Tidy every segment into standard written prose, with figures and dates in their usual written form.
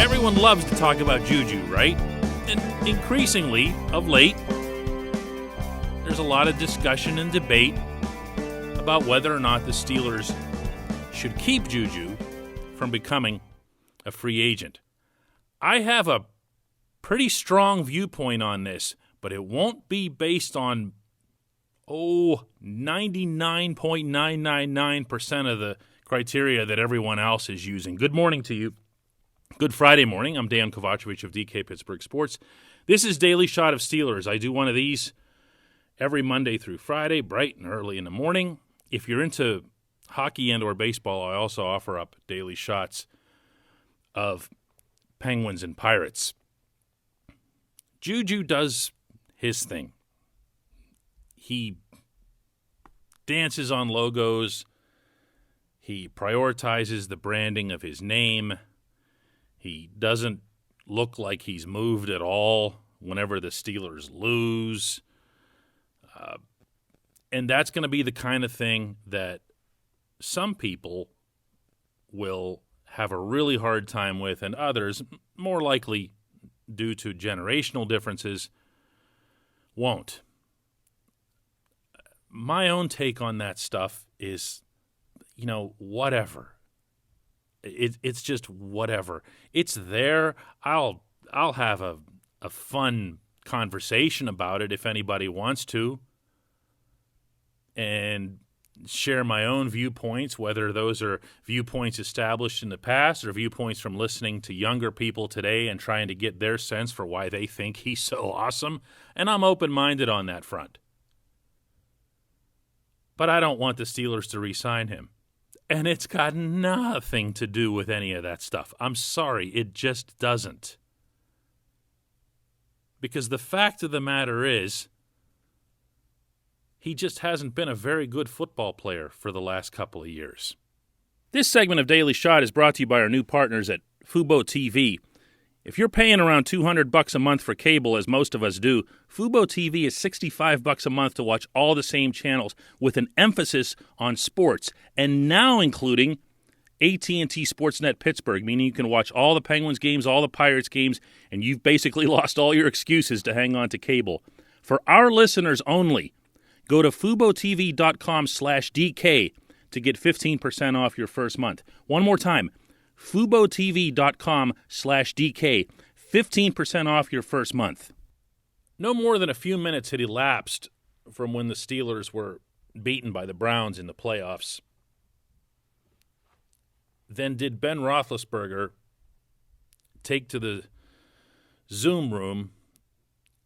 Everyone loves to talk about JuJu, right? And increasingly, of late, there's a lot of discussion and debate about whether or not the Steelers should keep JuJu from becoming a free agent. I have a pretty strong viewpoint on this, but it won't be based on 99.999% of the criteria that everyone else is using. Good morning to you. Good Friday morning. I'm Dan Kovacevic of DK Pittsburgh Sports. This is Daily Shot of Steelers. I do one of these every Monday through Friday, bright and early in the morning. If you're into hockey and or baseball, I also offer up daily shots of Penguins and Pirates. JuJu does his thing. He dances on logos. He prioritizes the branding of his name. He doesn't look like he's moved at all whenever the Steelers lose. And that's going to be the kind of thing that some people will have a really hard time with, and others, more likely due to generational differences, won't. My own take on that stuff is, whatever. It's just whatever. It's there. I'll have a fun conversation about it if anybody wants to, and share my own viewpoints, whether those are viewpoints established in the past or viewpoints from listening to younger people today and trying to get their sense for why they think he's so awesome. And I'm open-minded on that front. But I don't want the Steelers to re-sign him. And it's got nothing to do with any of that stuff. I'm sorry, it just doesn't. Because the fact of the matter is, he just hasn't been a very good football player for the last couple of years. This segment of Daily Shot is brought to you by our new partners at Fubo TV. If you're paying around $200 a month for cable, as most of us do, Fubo TV is $65 a month to watch all the same channels with an emphasis on sports, and now including AT&T Sportsnet Pittsburgh, meaning you can watch all the Penguins games, all the Pirates games, and you've basically lost all your excuses to hang on to cable. For our listeners only, go to FuboTV.com/DK to get 15% off your first month. One more time, FuboTV.com/DK, 15% off your first month. No more than a few minutes had elapsed from when the Steelers were beaten by the Browns in the playoffs. Then did Ben Roethlisberger take to the Zoom room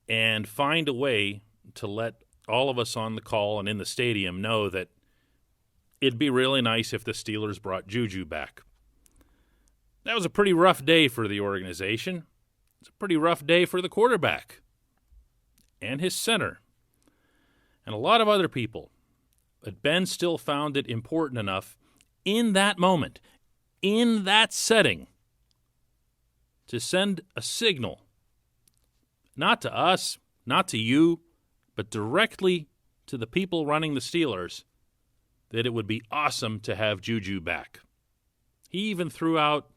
and find a way to let all of us on the call and in the stadium know that it'd be really nice if the Steelers brought JuJu back. That was a pretty rough day for the organization. It's a pretty rough day for the quarterback and his center and a lot of other people. But Ben still found it important enough in that moment, in that setting, to send a signal, not to us, not to you, but directly to the people running the Steelers, that it would be awesome to have JuJu back. He even threw out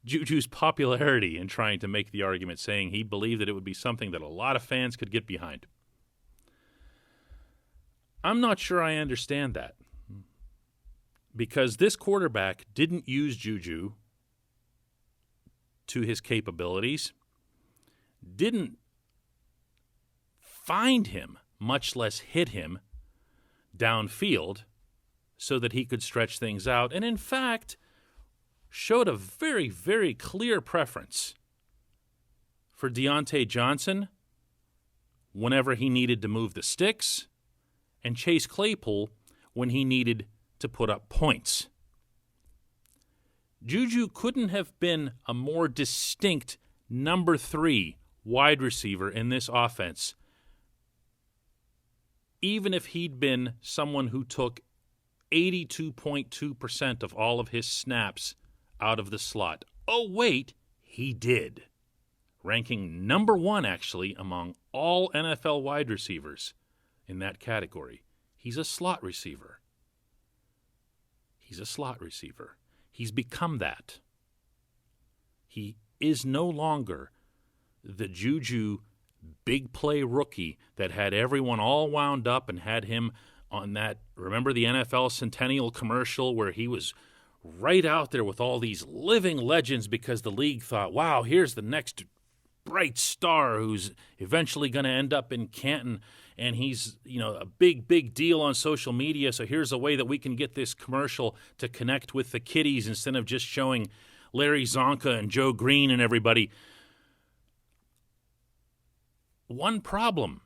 JuJu's popularity in trying to make the argument, saying he believed that it would be something that a lot of fans could get behind. I'm not sure I understand that, because this quarterback didn't use JuJu to his capabilities, didn't find him, much less hit him downfield so that he could stretch things out, and in fact showed a very, very clear preference for Deontay Johnson whenever he needed to move the sticks, and Chase Claypool when he needed to put up points. JuJu couldn't have been a more distinct number 3 wide receiver in this offense, even if he'd been someone who took 82.2% of all of his snaps out of the slot. Oh, wait, he did. Ranking number 1, actually, among all NFL wide receivers in that category. He's a slot receiver. He's a slot receiver. He's become that. He is no longer the JuJu big play rookie that had everyone all wound up and had him on that, remember the NFL Centennial commercial where he was right out there with all these living legends because the league thought, wow, here's the next bright star who's eventually going to end up in Canton, and he's, a big deal on social media, so here's a way that we can get this commercial to connect with the kiddies instead of just showing Larry Zonka and Joe Green and everybody. One problem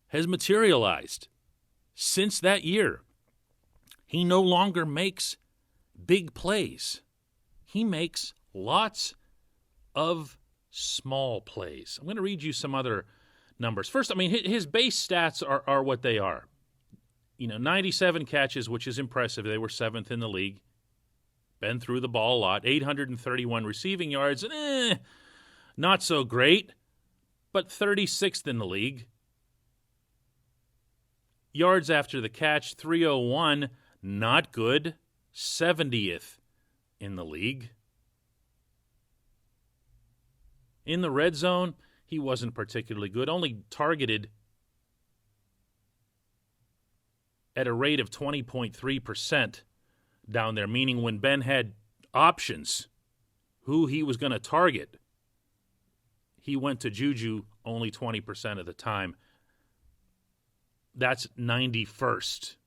has materialized since that year. He no longer makes big plays. He makes lots of small plays. I'm going to read you some other numbers. First, his base stats are what they are. 97 catches, which is impressive. They were 7th in the league. Been through the ball a lot. 831 receiving yards. Not so great, but 36th in the league. Yards after the catch, 301. Not good. 70th in the league. In the red zone, he wasn't particularly good, only targeted at a rate of 20.3% down there, meaning when Ben had options who he was going to target, he went to JuJu only 20% of the time. That's 91st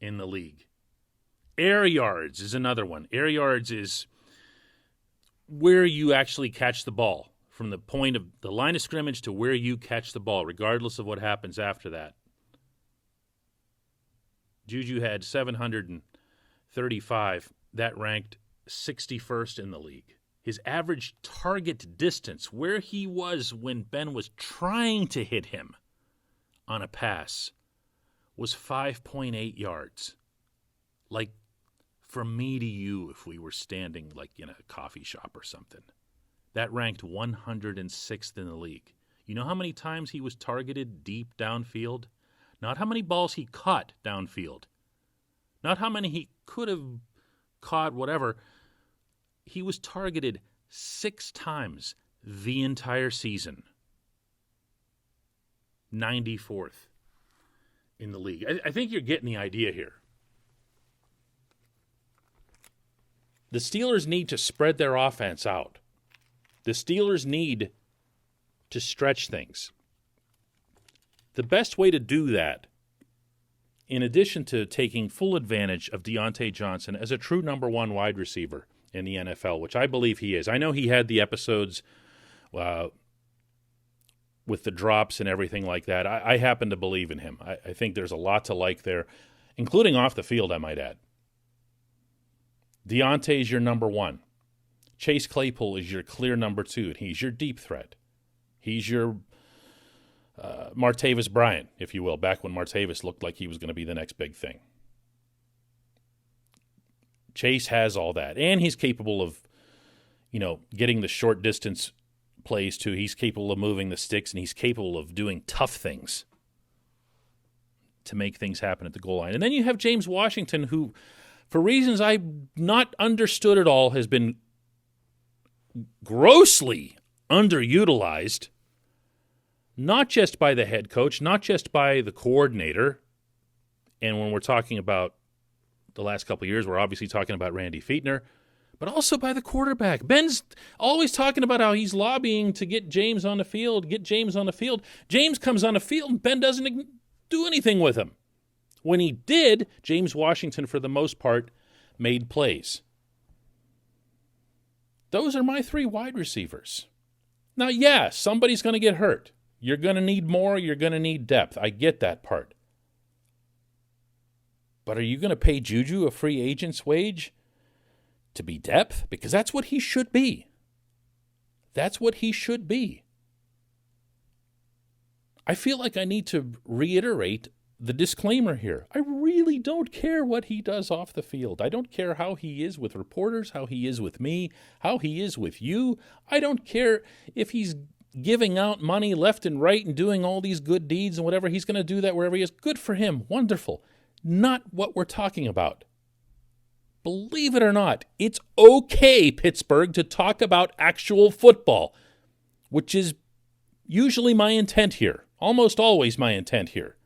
in the league. Air yards is another one. Air yards is where you actually catch the ball, from the point of the line of scrimmage to where you catch the ball, regardless of what happens after that. JuJu had 735. That ranked 61st in the league. His average target distance, where he was when Ben was trying to hit him on a pass, was 5.8 yards. Like from me to you if we were standing like in a coffee shop or something. That ranked 106th in the league. You know how many times he was targeted deep downfield? Not how many balls he caught downfield. Not how many he could have caught, whatever. He was targeted 6 times the entire season. 94th in the league. I think you're getting the idea here. The Steelers need to spread their offense out. The Steelers need to stretch things. The best way to do that, in addition to taking full advantage of Deontay Johnson as a true number 1 wide receiver in the NFL, which I believe he is. I know he had the episodes with the drops and everything like that. I happen to believe in him. I think there's a lot to like there, including off the field, I might add. Deontay's your number 1. Chase Claypool is your clear number 2. He's your deep threat. He's your Martavis Bryant, if you will, back when Martavis looked like he was going to be the next big thing. Chase has all that, and he's capable of, getting the short distance plays too. He's capable of moving the sticks, and he's capable of doing tough things to make things happen at the goal line. And then you have James Washington, who, for reasons I've not understood at all, has been grossly underutilized, not just by the head coach, not just by the coordinator. And when we're talking about the last couple of years, we're obviously talking about Randy Fichtner, but also by the quarterback. Ben's always talking about how he's lobbying to get James on the field, James comes on the field, and Ben doesn't do anything with him. When he did, James Washington, for the most part, made plays. Those are my 3 wide receivers. Now, yeah, somebody's going to get hurt. You're going to need more. You're going to need depth. I get that part. But are you going to pay JuJu a free agent's wage to be depth? Because that's what he should be. That's what he should be. I feel like I need to reiterate the disclaimer here. I really don't care what he does off the field. I don't care how he is with reporters, how he is with me, how he is with you. I don't care if he's giving out money left and right and doing all these good deeds and whatever. He's going to do that wherever he is. Good for him. Wonderful. Not what we're talking about. believe it or not, it's okay, Pittsburgh, to talk about actual football, which is usually my intent here, almost always my intent here.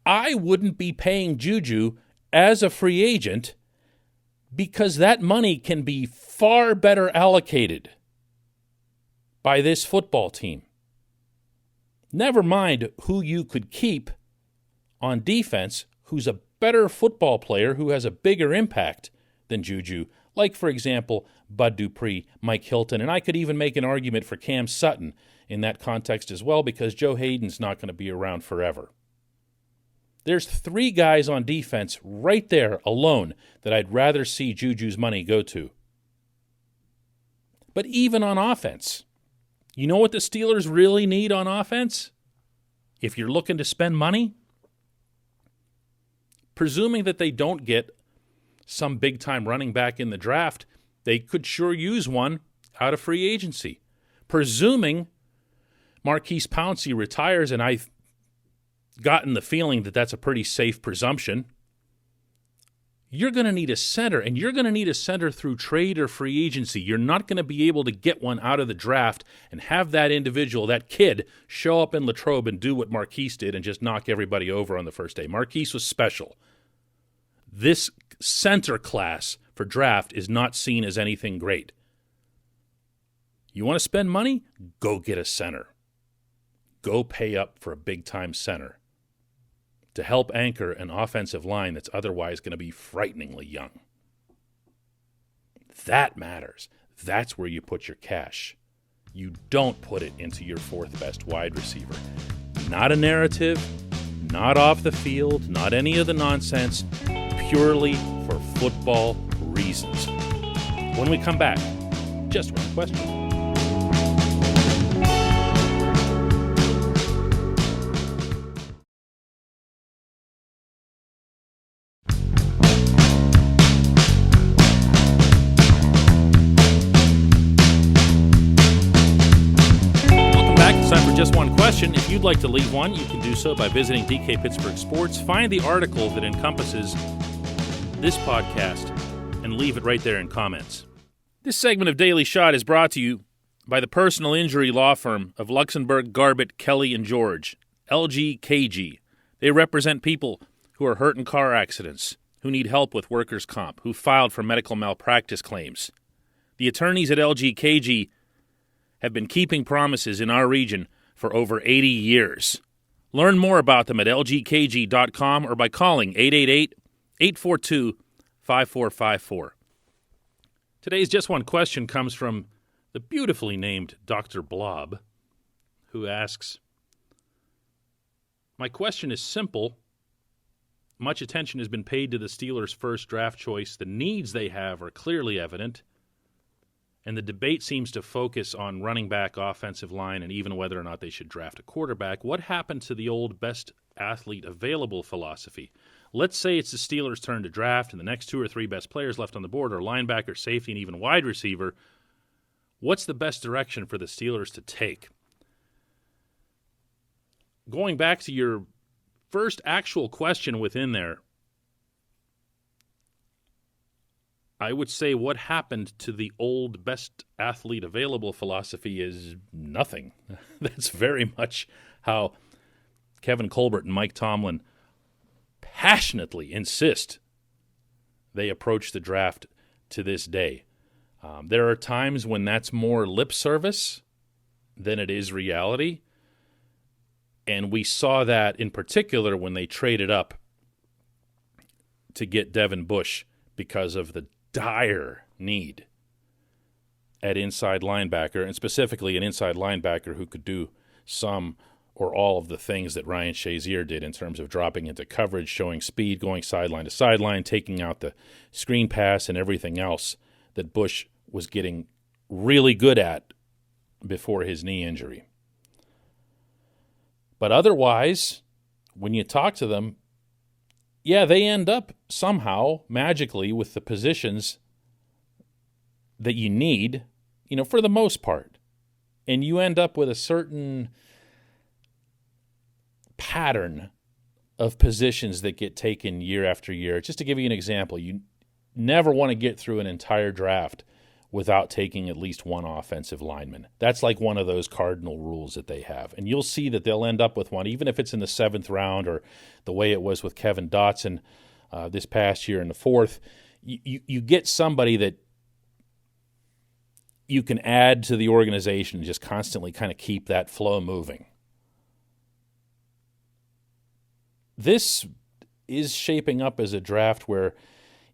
I wouldn't be paying JuJu as a free agent because that money can be far better allocated by this football team. Never mind who you could keep on defense who's a better football player who has a bigger impact than JuJu, like, for example, Bud Dupree, Mike Hilton, and I could even make an argument for Cam Sutton in that context as well because Joe Hayden's not going to be around forever. There's 3 guys on defense right there alone that I'd rather see JuJu's money go to. But even on offense, you know what the Steelers really need on offense? If you're looking to spend money? Presuming that they don't get some big-time running back in the draft, they could sure use one out of free agency. Presuming Marquise Pouncey retires, and I've gotten the feeling that that's a pretty safe presumption, you're going to need a center, and you're going to need a center through trade or free agency. You're not going to be able to get one out of the draft and have that individual, that kid, show up in Latrobe and do what Marquise did and just knock everybody over on the first day. Marquise was special. This center class for draft is not seen as anything great. You want to spend money? Go get a center. Go pay up for a big-time center to help anchor an offensive line that's otherwise going to be frighteningly young. That matters. That's where you put your cash. You don't put it into your 4th best wide receiver. Not a narrative, not off the field, not any of the nonsense, purely for football reasons. When we come back, just one question. Just one question. If you'd like to leave one, you can do so by visiting DK Pittsburgh Sports. Find the article that encompasses this podcast and leave it right there in comments. This segment of Daily Shot is brought to you by the personal injury law firm of Luxembourg, Garbett, Kelly, and George, LGKG. They represent people who are hurt in car accidents, who need help with workers' comp, who filed for medical malpractice claims. The attorneys at LGKG have been keeping promises in our region for over 80 years. Learn more about them at lgkg.com or by calling 888-842-5454. Today's Just One Question comes from the beautifully named Dr. Blob, who asks, my question is simple. Much attention has been paid to the Steelers' first draft choice. The needs they have are clearly evident, and the debate seems to focus on running back, offensive line, and even whether or not they should draft a quarterback. What happened to the old best athlete available philosophy? Let's say it's the Steelers' turn to draft, and the next 2 or 3 best players left on the board are linebacker, safety, and even wide receiver. What's the best direction for the Steelers to take? Going back to your first actual question within there, I would say what happened to the old best athlete available philosophy is nothing. That's very much how Kevin Colbert and Mike Tomlin passionately insist they approach the draft to this day. There are times when that's more lip service than it is reality, and we saw that in particular when they traded up to get Devin Bush because of the dire need at inside linebacker, and specifically an inside linebacker who could do some or all of the things that Ryan Shazier did in terms of dropping into coverage, showing speed, going sideline to sideline, taking out the screen pass and everything else that Bush was getting really good at before his knee injury. But otherwise, when you talk to them, yeah, they end up somehow, magically, with the positions that you need, for the most part. And you end up with a certain pattern of positions that get taken year after year. Just to give you an example, you never want to get through an entire draft without taking at least one offensive lineman. That's like one of those cardinal rules that they have. And you'll see that they'll end up with one, even if it's in the 7th round or the way it was with Kevin Dotson this past year in the 4th. You get somebody that you can add to the organization and just constantly kind of keep that flow moving. This is shaping up as a draft where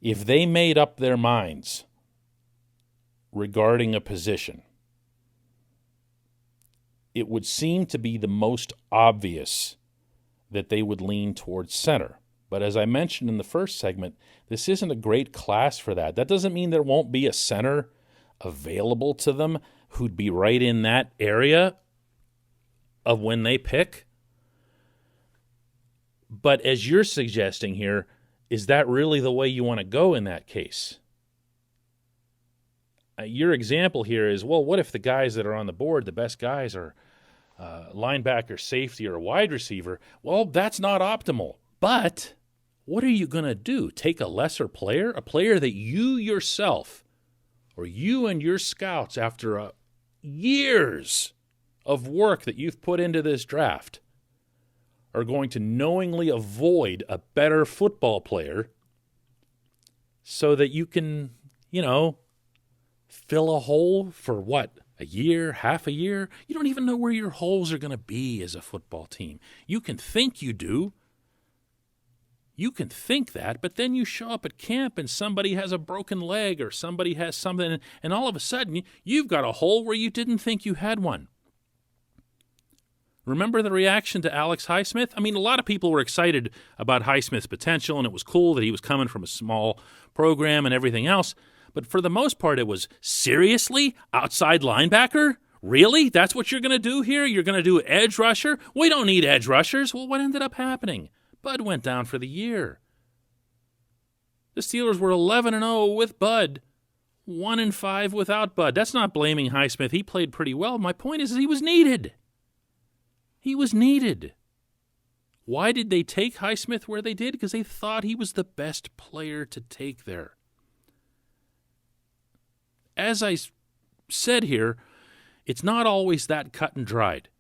if they made up their minds regarding a position, it would seem to be the most obvious that they would lean towards center. But as I mentioned in the first segment, this isn't a great class for that. That doesn't mean there won't be a center available to them who'd be right in that area of when they pick. But as you're suggesting here, is that really the way you want to go in that case? Your example here is, well, what if the guys that are on the board, the best guys are linebacker, safety, or wide receiver? Well, that's not optimal. But what are you going to do? Take a lesser player? A player that you yourself or you and your scouts, after years of work that you've put into this draft, are going to knowingly avoid a better football player so that you can, fill a hole for what? A year, half a year? You don't even know where your holes are going to be as a football team. You can think you do. You can think that, but then you show up at camp and somebody has a broken leg or somebody has something, and all of a sudden you've got a hole where you didn't think you had one. Remember the reaction to Alex Highsmith? I mean, a lot of people were excited about Highsmith's potential, and it was cool that he was coming from a small program and everything else. But for the most part, it was, seriously? Outside linebacker? Really? That's what you're going to do here? You're going to do edge rusher? We don't need edge rushers. Well, what ended up happening? Bud went down for the year. The Steelers were 11-0 with Bud, 1-5 without Bud. That's not blaming Highsmith. He played pretty well. My point is he was needed. He was needed. Why did they take Highsmith where they did? Because they thought he was the best player to take there. As I said here, it's not always that cut and dried.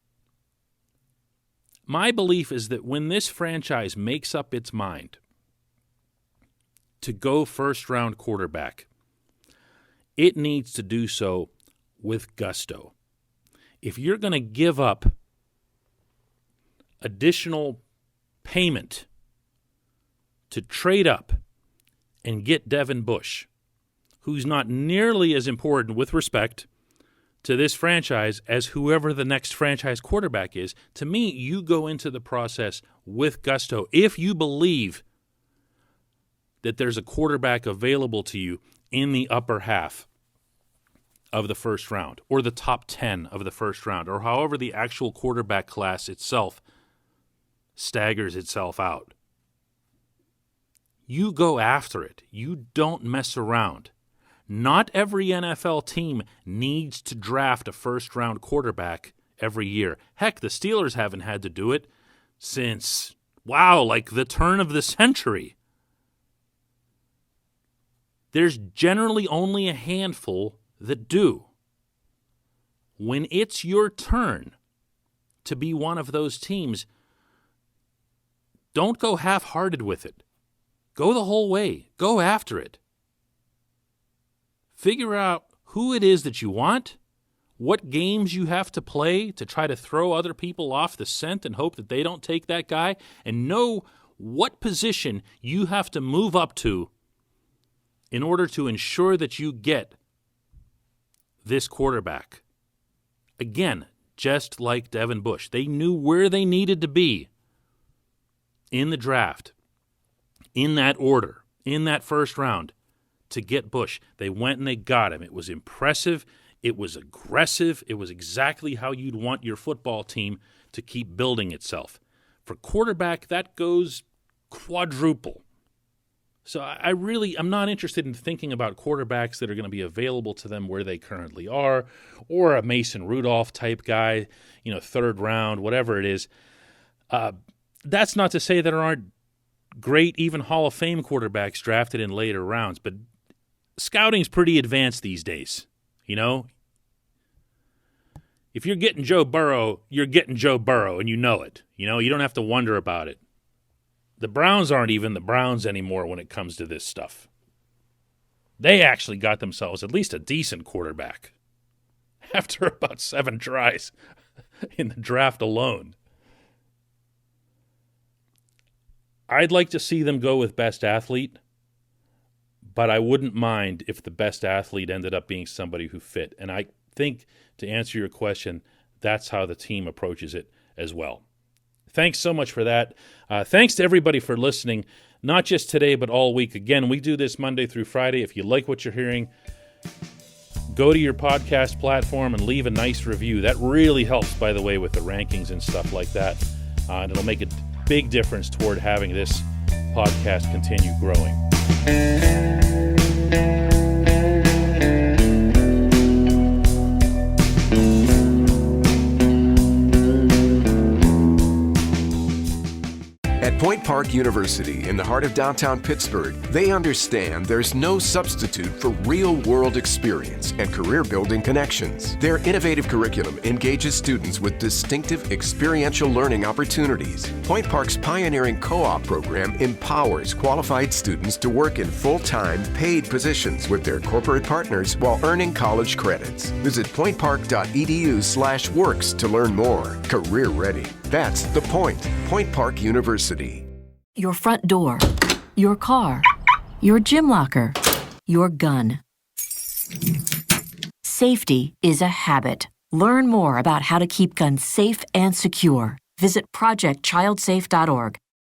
My belief is that when this franchise makes up its mind to go first-round quarterback, it needs to do so with gusto. If you're going to give up additional payment to trade up and get Devin Bush, who's not nearly as important with respect to this franchise as whoever the next franchise quarterback is, to me, you go into the process with gusto. If you believe that there's a quarterback available to you in the upper half of the first round or the top 10 of the first round or however the actual quarterback class itself staggers itself out, you go after it. You don't mess around. Not every NFL team needs to draft a first-round quarterback every year. Heck, the Steelers haven't had to do it since, like the turn of the century. There's generally only a handful that do. When it's your turn to be one of those teams, don't go half-hearted with it. Go the whole way. Go after it. Figure out who it is that you want, what games you have to play to try to throw other people off the scent and hope that they don't take that guy, and know what position you have to move up to in order to ensure that you get this quarterback. Again, just like Devin Bush, they knew where they needed to be in the draft, in that order, in that first round, to get Bush. They went and they got him. It was impressive. It was aggressive. It was exactly how you'd want your football team to keep building itself. For quarterback, that goes quadruple. So I'm not interested in thinking about quarterbacks that are going to be available to them where they currently are, or a Mason Rudolph type guy, third round, whatever it is. that's not to say there aren't great, even Hall of Fame quarterbacks drafted in later rounds, but scouting's pretty advanced these days, you know? If you're getting Joe Burrow, you're getting Joe Burrow, and you know it. You know, you don't have to wonder about it. The Browns aren't even the Browns anymore when it comes to this stuff. They actually got themselves at least a decent quarterback after about 7 tries in the draft alone. I'd like to see them go with best athlete, but I wouldn't mind if the best athlete ended up being somebody who fit. And I think, to answer your question, that's how the team approaches it as well. Thanks so much for that. Thanks to everybody for listening, not just today, but all week. Again, we do this Monday through Friday. If you like what you're hearing, go to your podcast platform and leave a nice review. That really helps, by the way, with the rankings and stuff like that. And it'll make a big difference toward having this podcast continue growing. At Point Park University, in the heart of downtown Pittsburgh, they understand there's no substitute for real-world experience and career-building connections. Their innovative curriculum engages students with distinctive experiential learning opportunities. Point Park's pioneering co-op program empowers qualified students to work in full-time, paid positions with their corporate partners while earning college credits. Visit pointpark.edu/works to learn more. Career ready. That's the point. Point Park University. Your front door, your car, your gym locker, your gun. Safety is a habit. Learn more about how to keep guns safe and secure. Visit projectchildsafe.org.